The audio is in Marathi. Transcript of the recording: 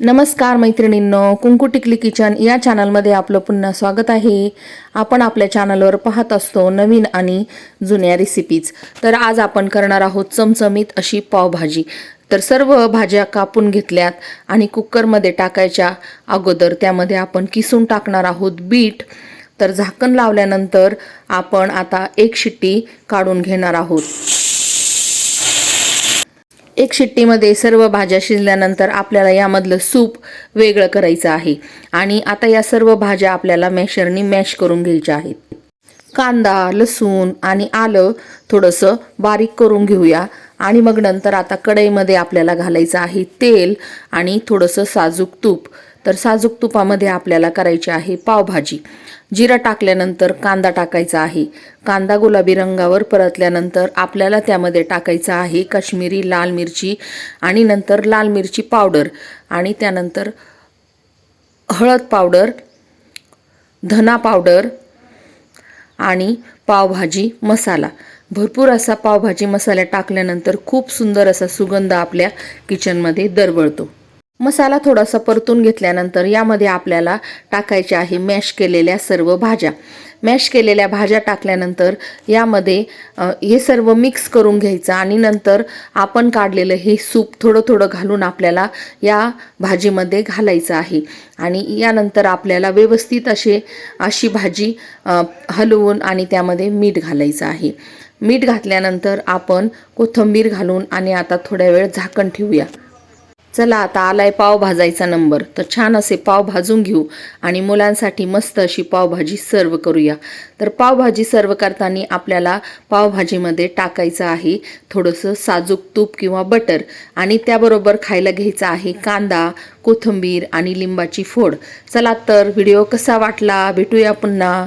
नमस्कार मैत्रिणींनो, कुंकू टिकली किचन या चॅनलमध्ये आपलं पुन्हा स्वागत आहे। आपण आपल्या चॅनलवर पाहत असतो नवीन आणि जुन्या रेसिपीज। तर आज आपण करणार आहोत चमचमीत अशी पावभाजी। तर सर्व भाज्या कापून घेतल्यात आणि कुकरमध्ये टाकायच्या अगोदर त्यामध्ये आपण किसून टाकणार आहोत बीट। तर झाकण लावल्यानंतर आपण आता एक शिट्टी काढून घेणार आहोत। एक शिट्टीमध्ये सर्व भाज्या शिजल्यानंतर आपल्याला यामधलं सूप वेगळं करायचं आहे आणि आता या सर्व भाज्या आपल्याला मॅशरनी मॅश करून घ्यायच्या आहेत। कांदा, लसूण आणि आलं थोडंसं बारीक करून घेऊया आणि मग नंतर आता कढईमध्ये आपल्याला घालायचं आहे तेल आणि थोडंसं साजूक तूप। तर साजूक तुपामध्ये आपल्याला करायची आहे पावभाजी। जिरा टाकल्यानंतर कांदा टाकायचा आहे। कांदा गुलाबी रंगावर परतल्यानंतर आपल्याला त्यामध्ये टाकायचं आहे काश्मीरी लाल मिरची आणि नंतर लाल मिरची पावडर आणि त्यानंतर हळद पावडर, धना पावडर आणि पावभाजी मसाला। भरपूर असा पावभाजी मसाला टाकल्यानंतर खूप सुंदर असा सुगंध आपल्या किचनमध्ये दरवळतो। मसाला थोडासा परतून घेतल्यानंतर यामध्ये आपल्याला टाकायचे आहे मॅश केलेल्या सर्व भाज्या। मॅश केलेल्या भाज्या टाकल्यानंतर यामध्ये हे सर्व मिक्स करून घ्यायचं आणि नंतर आपण काढलेलं हे सूप थोडं थोडं घालून आपल्याला या भाजीमध्ये घालायचं आहे आणि यानंतर आपल्याला व्यवस्थित अशी भाजी हलवून आणि त्यामध्ये मीठ घालायचं आहे। मीठ घातल्यानंतर आपण कोथिंबीर घालून आणि आता थोड्या वेळ झाकण ठेवूया। चला आता आलाय पाव भाजायचा नंबर। तर छान असे पाव भाजून घेऊ आणि मुलांसाठी मस्त अशी पावभाजी सर्व करूया। तर पावभाजी सर्व करताना आपल्याला पावभाजीमध्ये टाकायचं आहे थोडंसं साजूक तूप किंवा बटर आणि त्याबरोबर खायला घ्यायचं आहे कांदा, कोथिंबीर आणि लिंबाची फोड। चला तर व्हिडिओ कसा वाटला भेटूया पुन्हा।